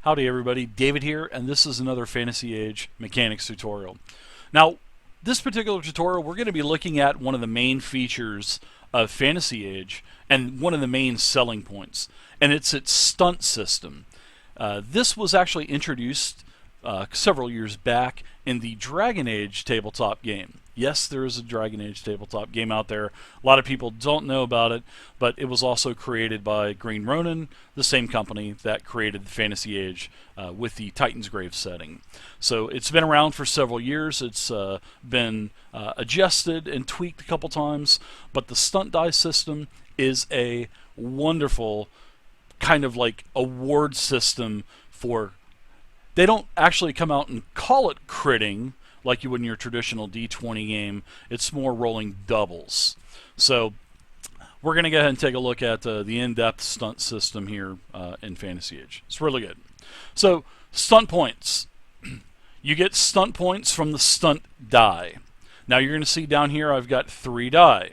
Howdy everybody, David here, and this is another Fantasy Age mechanics tutorial. Now, this particular tutorial, we're going to be looking at one of the main features of Fantasy Age and one of the main selling points, and it's its stunt system. This was actually introduced several years back in the Dragon Age tabletop game. Yes, there is a Dragon Age tabletop game out there. A lot of people don't know about it, but it was also created by Green Ronin, the same company that created the Fantasy Age with the Titan's Grave setting. So it's been around for several years. It's been adjusted and tweaked a couple times, but the stunt die system is a wonderful kind of like award system for... They don't actually come out and call it critting like you would in your traditional D20 game. It's more rolling doubles. So we're going to go ahead and take a look at the in-depth stunt system here in Fantasy Age. It's really good. So stunt points. You get stunt points from the stunt die. Now you're going to see down here I've got 3 die.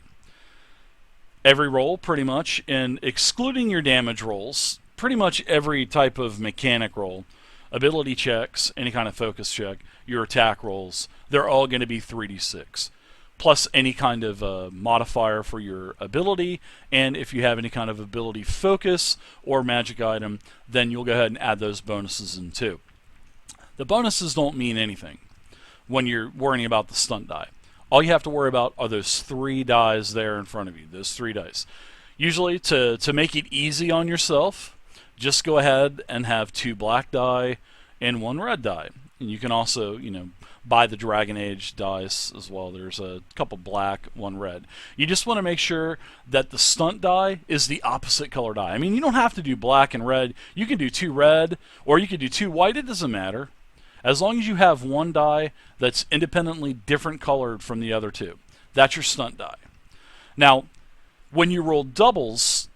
Every roll pretty much, and excluding your damage rolls, pretty much every type of mechanic roll, ability checks, any kind of focus check, your attack rolls, they're all going to be 3d6. Plus any kind of modifier for your ability, and if you have any kind of ability focus or magic item, then you'll go ahead and add those bonuses in too. The bonuses don't mean anything when you're worrying about the stunt die. All you have to worry about are those 3 dies there in front of you, those 3 dice. Usually to make it easy on yourself, just go ahead and have 2 black die and 1 red die. And you can also, buy the Dragon Age dice as well. There's a couple black, 1 red. You just want to make sure that the stunt die is the opposite color die. I mean, you don't have to do black and red. You can do 2 red, or you can do 2 white. It doesn't matter. As long as you have 1 die that's independently different colored from the other 2. That's your stunt die. Now, when you roll doubles,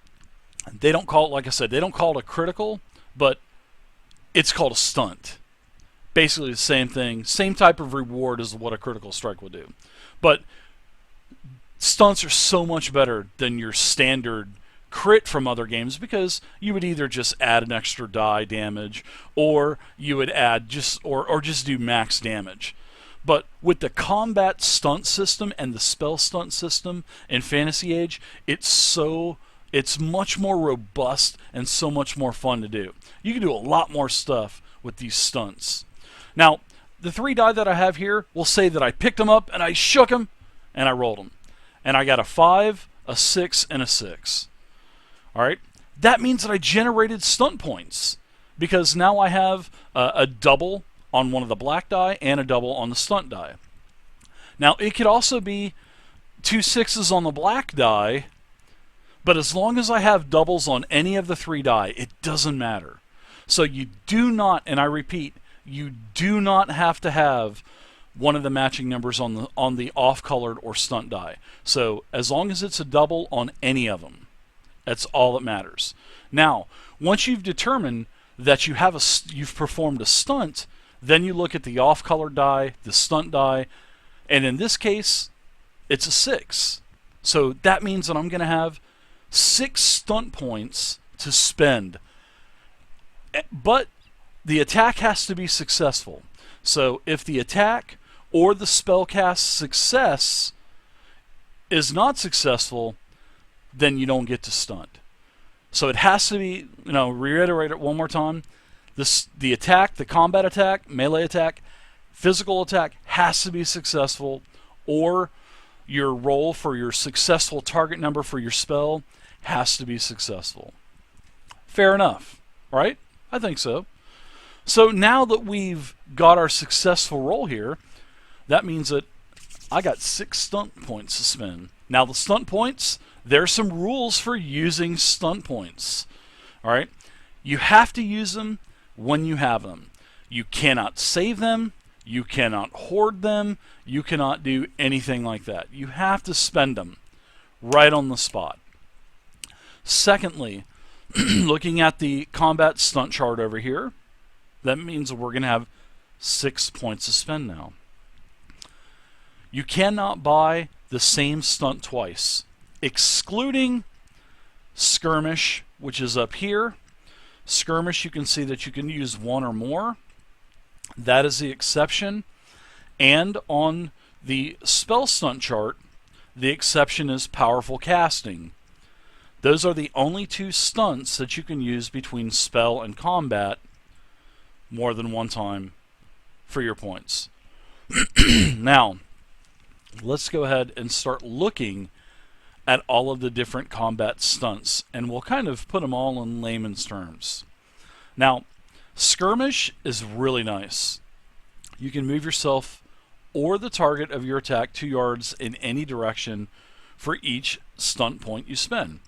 they don't call it, like I said, they don't call it a critical, but it's called a stunt. Basically the same thing, same type of reward as what a critical strike will do. But stunts are so much better than your standard crit from other games, because you would either just add an extra die damage, or you would add or just do max damage. But with the combat stunt system and the spell stunt system in Fantasy Age, it's much more robust and so much more fun to do. You can do a lot more stuff with these stunts. Now, the 3 die that I have here will say that I picked them up and I shook them and I rolled them. And I got a 5, a 6, and a 6. Alright? That means that I generated stunt points, because now I have a double on one of the black die and a double on the stunt die. Now, it could also be 2 6s on the black die, but as long as I have doubles on any of the 3 die, it doesn't matter. So you do not, and I repeat, you do not have to have one of the matching numbers on the off-colored or stunt die. So as long as it's a double on any of them, that's all that matters. Now, once you've determined that you've performed a stunt, then you look at the off-colored die, the stunt die, and in this case, it's a 6. So that means that I'm going to have 6 stunt points to spend. But the attack has to be successful. So if the attack or the spellcast success is not successful, then you don't get to stunt. So it has to be, reiterate it one more time. The attack, the combat attack, melee attack, physical attack has to be successful, or your roll for your successful target number for your spell has to be successful. Fair enough, right? I think so. So now that we've got our successful roll here, that means that I got 6 stunt points to spend. Now the stunt points, there's some rules for using stunt points. Alright? You have to use them when you have them. You cannot save them. You cannot hoard them. You cannot do anything like that. You have to spend them right on the spot. Secondly, looking at the combat stunt chart over here, that means we're going to have 6 points to spend now. You cannot buy the same stunt twice, excluding Skirmish, which is up here. Skirmish, you can see that you can use one or more. That is the exception. And on the spell stunt chart, the exception is powerful casting. Those are the only two stunts that you can use between spell and combat more than one time for your points. Now, let's go ahead and start looking at all of the different combat stunts, and we'll kind of put them all in layman's terms. Now, Skirmish is really nice. You can move yourself or the target of your attack 2 yards in any direction for each stunt point you spend.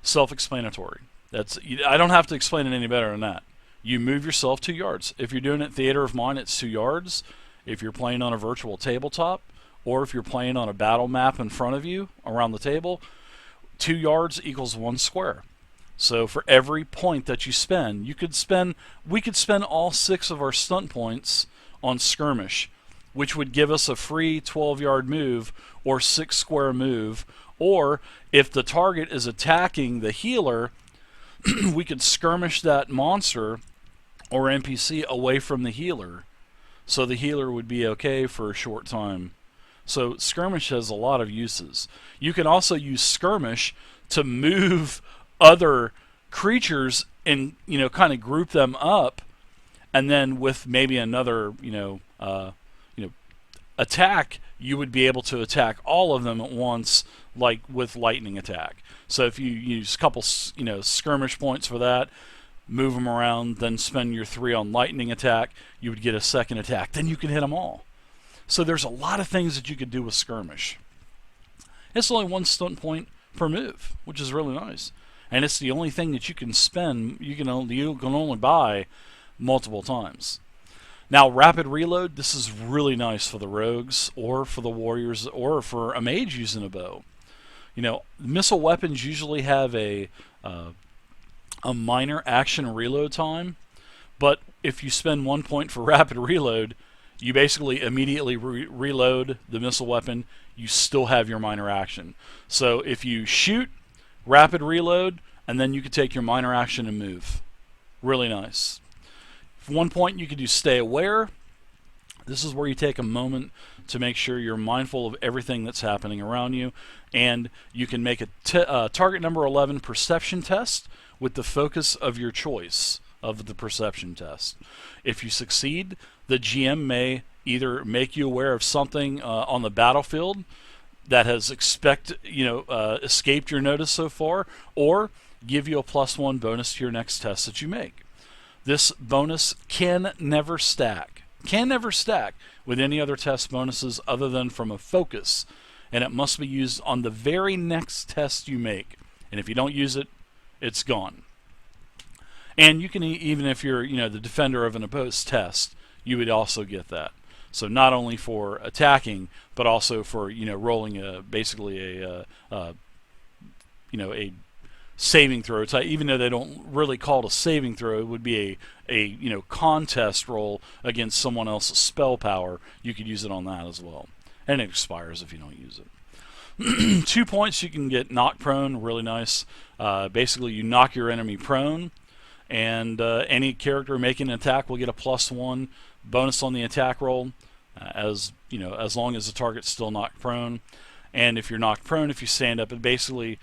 Self-explanatory. I don't have to explain it any better than that. You move yourself 2 yards. If you're doing it Theater of Mind, it's 2 yards. If you're playing on a virtual tabletop, or if you're playing on a battle map in front of you around the table, 2 yards equals 1 square. So for every point that you spend, we could spend all 6 of our stunt points on Skirmish, which would give us a free 12-yard move or 6 square move. Or if the target is attacking the healer, we could skirmish that monster or NPC away from the healer, so the healer would be okay for a short time. So Skirmish has a lot of uses. You can also use Skirmish to move other creatures and, kind of group them up, and then with maybe another, attack, you would be able to attack all of them at once, like with lightning attack. So if you use a couple, skirmish points for that, move them around, then spend your 3 on lightning attack, you would get a second attack. Then you can hit them all. So there's a lot of things that you could do with Skirmish. It's only 1 stunt point per move, which is really nice. And it's the only thing that you can spend, you can only buy multiple times. Now, Rapid Reload, this is really nice for the rogues or for the warriors or for a mage using a bow. Missile weapons usually have a minor action reload time, but if you spend 1 point for Rapid Reload, you basically immediately reload the missile weapon. You still have your minor action. So if you shoot, Rapid Reload, and then you can take your minor action and move. Really nice. 1 point, you could do Stay Aware. This is where you take a moment to make sure you're mindful of everything that's happening around you, and you can make a target number 11 perception test with the focus of your choice of the perception test. If you succeed, the GM may either make you aware of something on the battlefield that has escaped your notice so far, or give you a +1 bonus to your next test that you make. This bonus can never stack with any other test bonuses other than from a focus, and it must be used on the very next test you make. And if you don't use it, it's gone. And you can, even if you're the defender of an opposed test, you would also get that. So not only for attacking, but also for rolling a saving throw. It's even though they don't really call it a saving throw, it would be a contest roll against someone else's spell power. You could use it on that as well, and it expires if you don't use it. 2 points, you can get knock prone. Really nice. Basically, you knock your enemy prone, and any character making an attack will get a +1 bonus on the attack roll, as long as the target's still knocked prone. And if you're knocked prone, if you stand up, it basically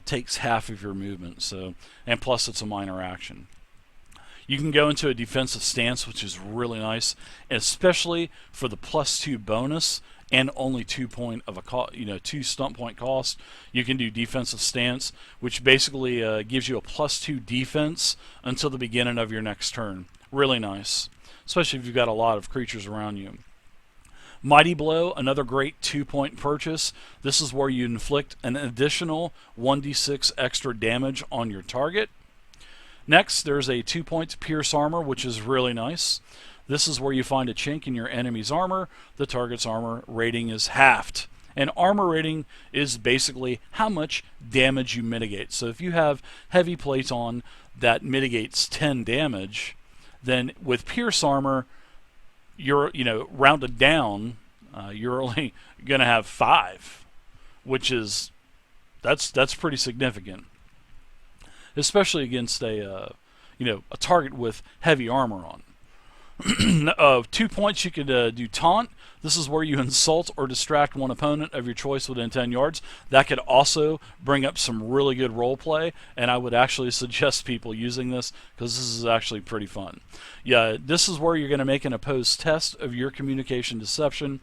takes half of your movement. So, and plus it's a minor action. You can go into a defensive stance, which is really nice, especially for the +2 bonus and only 2 point of a 2 stunt point cost. You can do defensive stance, which basically gives you a +2 defense until the beginning of your next turn. Really nice, especially if you've got a lot of creatures around you. Mighty Blow, another great 2 point purchase. This is where you inflict an additional 1d6 extra damage on your target. Next, there's a 2 point Pierce Armor, which is really nice. This is where you find a chink in your enemy's armor. The target's armor rating is halved. And armor rating is basically how much damage you mitigate. So if you have heavy plate on that mitigates 10 damage, then with Pierce Armor, you're rounded down, you're only going to have 5, which is that's pretty significant, especially against a a target with heavy armor on. 2 points, you could do Taunt. This is where you insult or distract one opponent of your choice within 10 yards. That could also bring up some really good role play, and I would actually suggest people using this because this is actually pretty fun. Yeah, this is where you're going to make an opposed test of your communication deception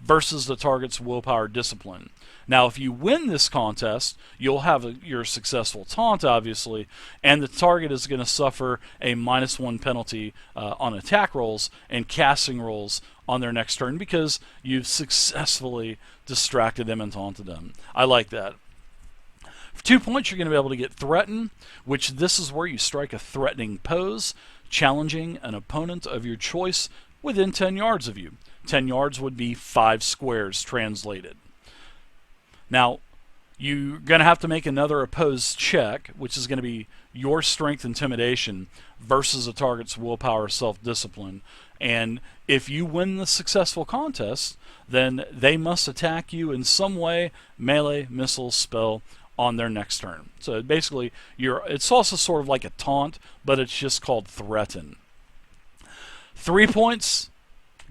versus the target's willpower discipline. Now, if you win this contest, you'll have your successful taunt, obviously, and the target is going to suffer a -1 penalty on attack rolls and casting rolls on their next turn because you've successfully distracted them and taunted them. I like that. For 2 points, you're going to be able to get Threaten, which this is where you strike a threatening pose, challenging an opponent of your choice within 10 yards of you. 10 yards would be 5 squares translated. Now, you're going to have to make another opposed check, which is going to be your strength intimidation versus a target's willpower self-discipline. And if you win the successful contest, then they must attack you in some way, melee, missile, spell, on their next turn. So basically, it's also sort of like a taunt, but it's just called Threaten. 3 points.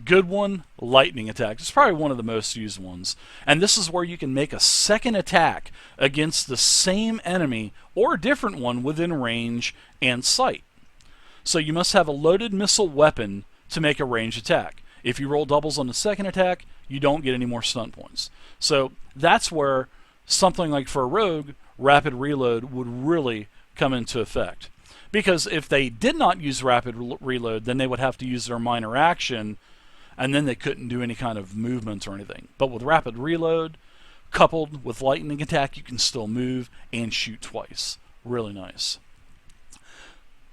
Good one, lightning attack. It's probably one of the most used ones. And this is where you can make a second attack against the same enemy or a different one within range and sight. So you must have a loaded missile weapon to make a ranged attack. If you roll doubles on the second attack, you don't get any more stunt points. So that's where something like for a rogue, rapid reload would really come into effect. Because if they did not use rapid reload, then they would have to use their minor action, and then they couldn't do any kind of movements or anything. But with rapid reload, coupled with lightning attack, you can still move and shoot twice. Really nice.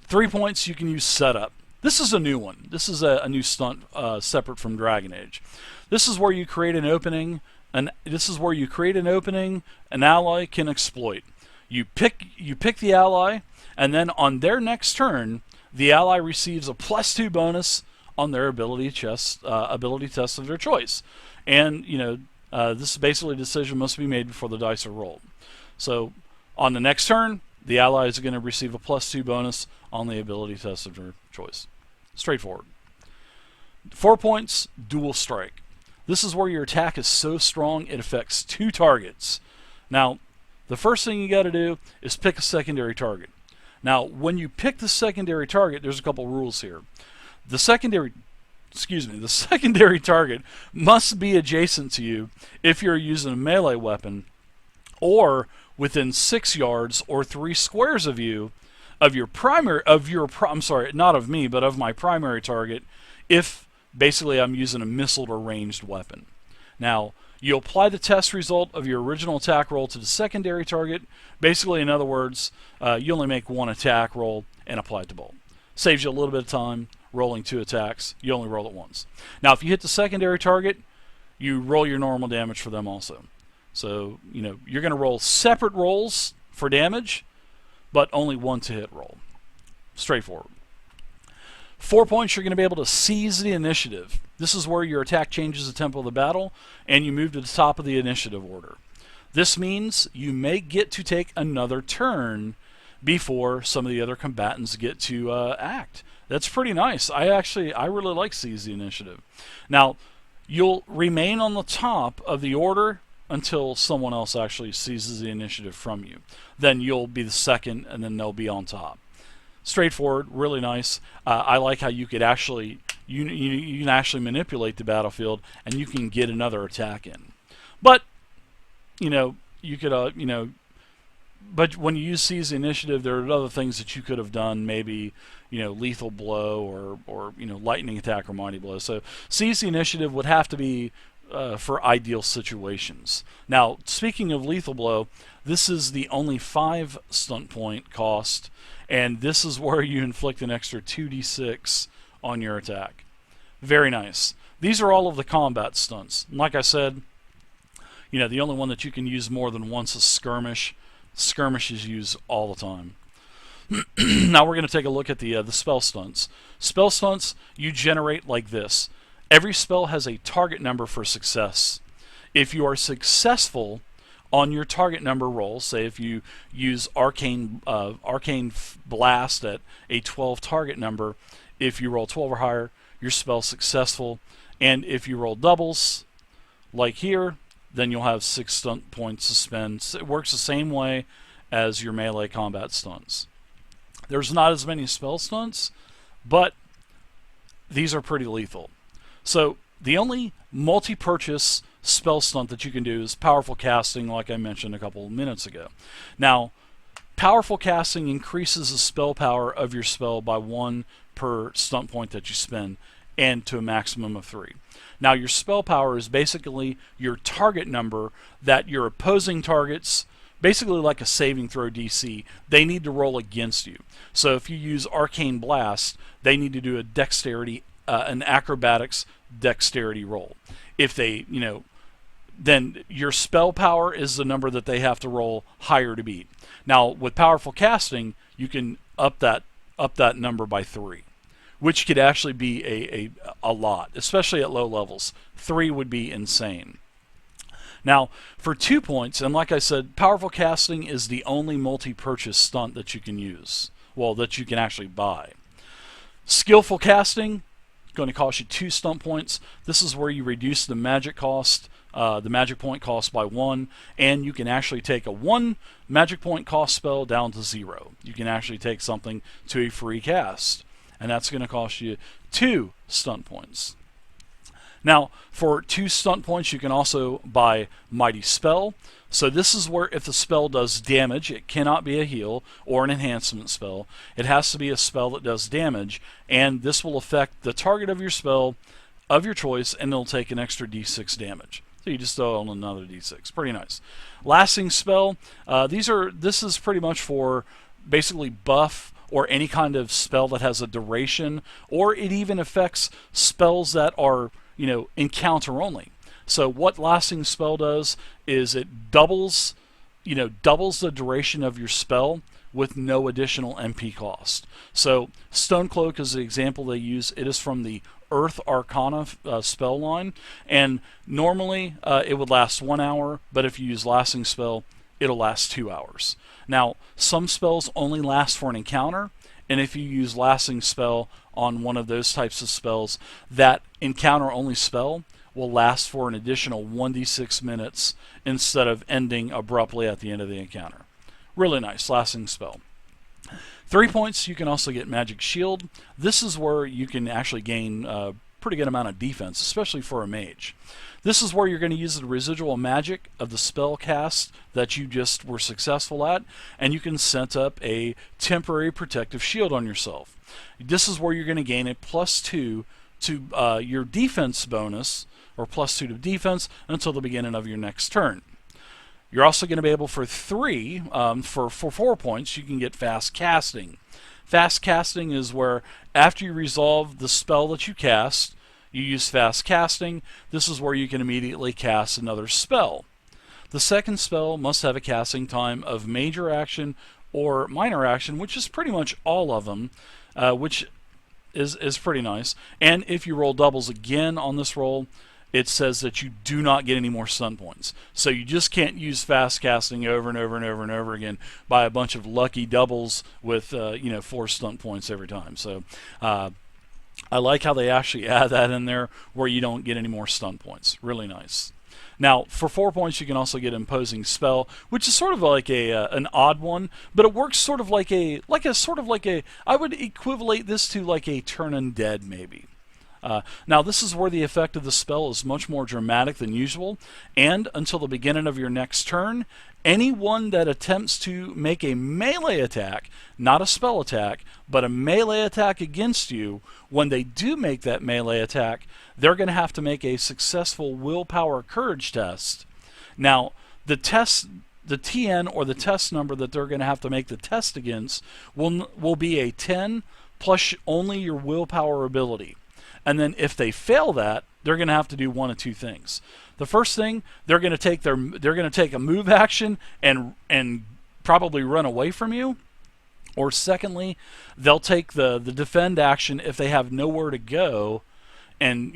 3 points, you can use Setup. This is a new one. This is a new stunt separate from Dragon Age. This is where you create an opening. An ally can exploit. You pick the ally, and then on their next turn, the ally receives a +2 bonus on their ability test of their choice. And, this is basically a decision must be made before the dice are rolled. So, on the next turn, the ally is going to receive a +2 bonus on the ability test of their choice. Straightforward. 4 points, Dual Strike. This is where your attack is so strong it affects 2 targets. Now, the first thing you got to do is pick a secondary target. Now, when you pick the secondary target, there's a couple rules here. The secondary target must be adjacent to you if you're using a melee weapon, or within 6 yards or 3 squares of you, of my primary target, if basically I'm using a missile or ranged weapon. Now, you apply the test result of your original attack roll to the secondary target. Basically, in other words, you only make 1 attack roll and apply it to both. Saves you a little bit of time rolling 2 attacks. You only roll it once. Now, if you hit the secondary target, you roll your normal damage for them also. So, you're going to roll separate rolls for damage, but only 1 to hit roll. Straightforward. 4 points, you're going to be able to seize the initiative. This is where your attack changes the tempo of the battle, and you move to the top of the initiative order. This means you may get to take another turn before some of the other combatants get to act. That's pretty nice. I really like seize the initiative. Now, you'll remain on the top of the order until someone else actually seizes the initiative from you. Then you'll be the second, and then they'll be on top. Straightforward, really nice. I like how you could actually you can actually manipulate the battlefield, and you can get another attack in. But you could but when you use seize the initiative, there are other things that you could have done. Maybe lethal blow or lightning attack or mighty blow. So seize the initiative would have to be for ideal situations. Now, speaking of lethal blow, this is the only 5 stunt point cost, and this is where you inflict an extra 2d6 on your attack. Very nice. These are all of the combat stunts. Like I said, the only one that you can use more than once is Skirmish. Skirmish is used all the time. Now we're going to take a look at the spell stunts. Spell stunts you generate like this. Every spell has a target number for success. If you are successful on your target number roll. Say if you use Arcane Blast at a 12 target number, if you roll 12 or higher, your spell's successful. And if you roll doubles, like here, then you'll have 6 stunt points to spend. It works the same way as your melee combat stunts. There's not as many spell stunts, but these are pretty lethal. So the only multi-purchase spell stunt that you can do is powerful casting, like I mentioned a couple of minutes ago. Now, powerful casting increases the spell power of your spell by 1 per stunt point that you spend, and to a maximum of 3. Now, your spell power is basically your target number that your opposing targets, basically like a saving throw DC, they need to roll against you. So if you use Arcane Blast, they need to do a dexterity, an acrobatics dexterity roll. If they, then your spell power is the number that they have to roll higher to beat. Now, with powerful casting, you can up that number by 3, which could actually be a lot, especially at low levels. 3 would be insane. Now, for 2 points, and like I said, powerful casting is the only multi-purchase stunt that you can use. Well, that you can actually buy. Skillful casting, going to cost you 2 stunt points. This is where you reduce the magic cost, the magic point cost by 1, and you can actually take a 1 magic point cost spell down to 0. You can actually take something to a free cast, and that's going to cost you 2 stunt points. Now, for 2 stunt points, you can also buy Mighty Spell. So this is where if the spell does damage, it cannot be a heal or an enhancement spell. It has to be a spell that does damage, and this will affect the target of your spell of your choice, and it'll take an extra d6 damage. So you just throw on another d6. Pretty nice. Lasting Spell. This is pretty much for basically buff or any kind of spell that has a duration, or it even affects spells that are, encounter only. So what Lasting Spell does is it doubles the duration of your spell with no additional MP cost. So Stone Cloak is the example they use. It is from the Earth Arcana spell line, and normally it would last 1 hour, but if you use Lasting Spell, it'll last 2 hours. Now, some spells only last for an encounter, and if you use Lasting Spell on one of those types of spells, that encounter-only spell will last for an additional 1d6 minutes instead of ending abruptly at the end of the encounter. Really nice, Lasting Spell. 3 points, you can also get Magic Shield. This is where you can actually gain a pretty good amount of defense, especially for a mage. This is where you're going to use the residual magic of the spell cast that you just were successful at, and you can set up a temporary protective shield on yourself. This is where you're going to gain a +2 to your defense bonus, or +2 to defense until the beginning of your next turn. You're also going to be able for 4 points, you can get Fast Casting. Fast Casting is where after you resolve the spell that you cast, you use Fast Casting. This is where you can immediately cast another spell. The second spell must have a casting time of major action or minor action, which is pretty much all of them, which is pretty nice. And if you roll doubles again on this roll, it says that you do not get any more stun points. So you just can't use Fast Casting over and over and over and over again by a bunch of lucky doubles with 4 stun points every time. So I like how they actually add that in there where you don't get any more stun points. Really nice. Now, for 4 points, you can also get Imposing Spell, which is sort of like an odd one, but it works sort of like I would equivalent this to like a Turn Undead maybe. Now, this is where the effect of the spell is much more dramatic than usual, and until the beginning of your next turn, anyone that attempts to make a melee attack, not a spell attack, but a melee attack against you, when they do make that melee attack, they're going to have to make a successful willpower courage test. Now, the TN or the test number that they're going to have to make the test against will be a 10 plus only your willpower ability. And then if they fail that, they're going to have to do one of 2 things. The first thing, they're going to take a move action and probably run away from you. Or secondly, they'll take the defend action if they have nowhere to go, and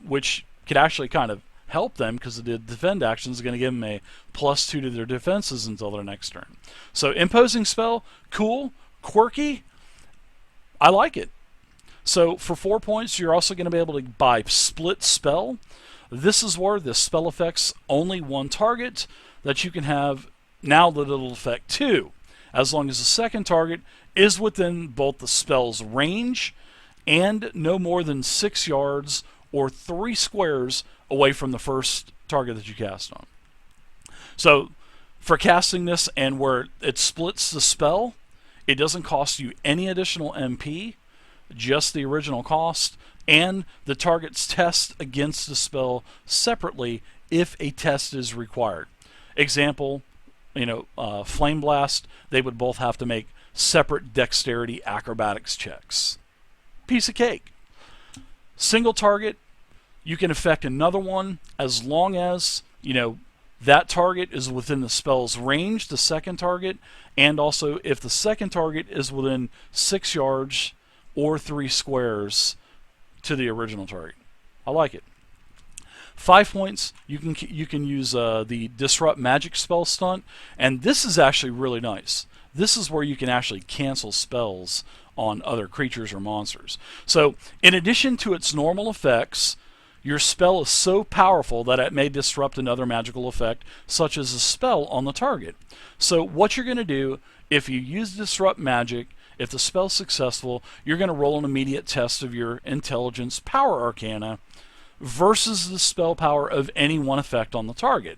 which could actually kind of help them because the defend action is going to give them a +2 to their defenses until their next turn. So imposing spell, cool, quirky, I like it. So for 4 points, you're also going to be able to buy Split Spell. This is where the spell affects only one target that you can have now that it'll affect 2, as long as the second target is within both the spell's range and no more than 6 yards or 3 squares away from the first target that you cast on. So for casting this and where it splits the spell, it doesn't cost you any additional MP, just the original cost, and the target's test against the spell separately if a test is required. Example, Flame Blast, they would both have to make separate dexterity acrobatics checks. Piece of cake. Single target, you can affect another one as long as, that target is within the spell's range, the second target, and also if the second target is within 6 yards or 3 squares to the original target. I like it. 5 points, you can use the Disrupt Magic spell stunt, and this is actually really nice. This is where you can actually cancel spells on other creatures or monsters. So in addition to its normal effects, your spell is so powerful that it may disrupt another magical effect, such as a spell on the target. So what you're going to do, if you use Disrupt Magic, if the spell's successful, you're going to roll an immediate test of your Intelligence Power Arcana versus the spell power of any one effect on the target.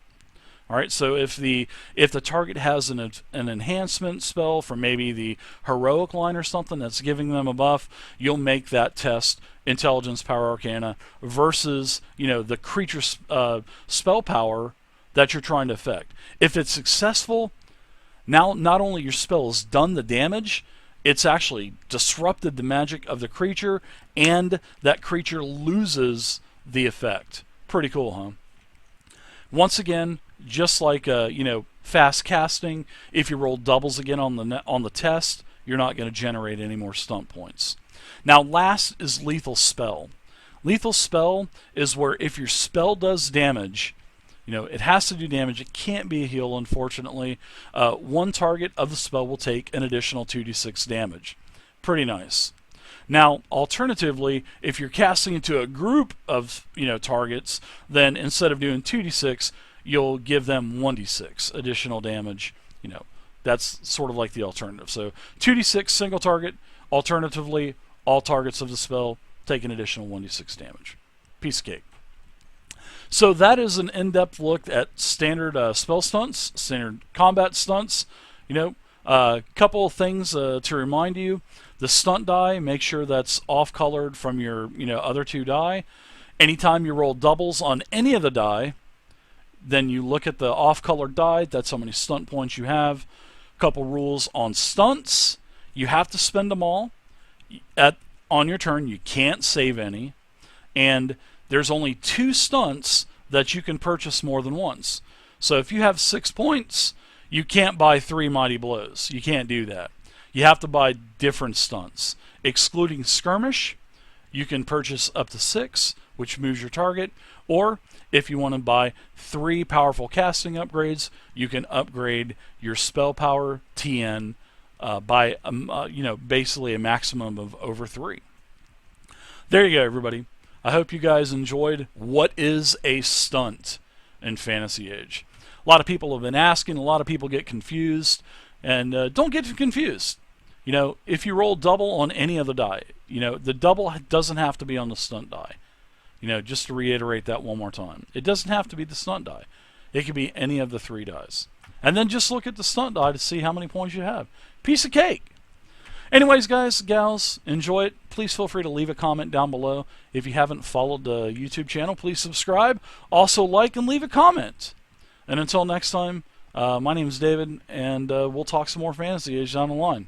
All right, so if the target has an enhancement spell from maybe the heroic line or something that's giving them a buff, you'll make that test Intelligence Power Arcana versus the creature's spell power that you're trying to affect. If it's successful, now not only your spell has done the damage, it's actually disrupted the magic of the creature, and that creature loses the effect. Pretty cool, huh? Once again, just like fast casting, if you roll doubles again on the test, you're not going to generate any more stunt points. Now, last is Lethal Spell. Lethal Spell is where if your spell does damage, it has to do damage. It can't be a heal, unfortunately. One target of the spell will take an additional 2d6 damage. Pretty nice. Now, alternatively, if you're casting into a group of targets, then instead of doing 2d6, you'll give them 1d6 additional damage. That's sort of like the alternative. So 2d6 single target. Alternatively, all targets of the spell take an additional 1d6 damage. Piece of cake. So that is an in-depth look at standard spell stunts, standard combat stunts. A couple of things to remind you. The stunt die, make sure that's off-colored from your other 2 die. Anytime you roll doubles on any of the die, then you look at the off-colored die. That's how many stunt points you have. Couple rules on stunts. You have to spend them all. On your turn, you can't save any. And there's only 2 stunts that you can purchase more than once. So if you have 6 points, you can't buy 3 Mighty Blows. You can't do that. You have to buy different stunts. Excluding Skirmish, you can purchase up to 6, which moves your target. Or if you want to buy 3 powerful casting upgrades, you can upgrade your spell power TN by basically a maximum of over 3. There you go, everybody. I hope you guys enjoyed what is a stunt in Fantasy Age. A lot of people have been asking, a lot of people get confused, and don't get confused. If you roll double on any of the die, the double doesn't have to be on the stunt die. Just to reiterate that one more time. It doesn't have to be the stunt die. It could be any of the 3 dies. And then just look at the stunt die to see how many points you have. Piece of cake. Anyways, guys, gals, enjoy it. Please feel free to leave a comment down below. If you haven't followed the YouTube channel, please subscribe. Also like and leave a comment. And until next time, my name is David, and we'll talk some more Fantasy Age down the line.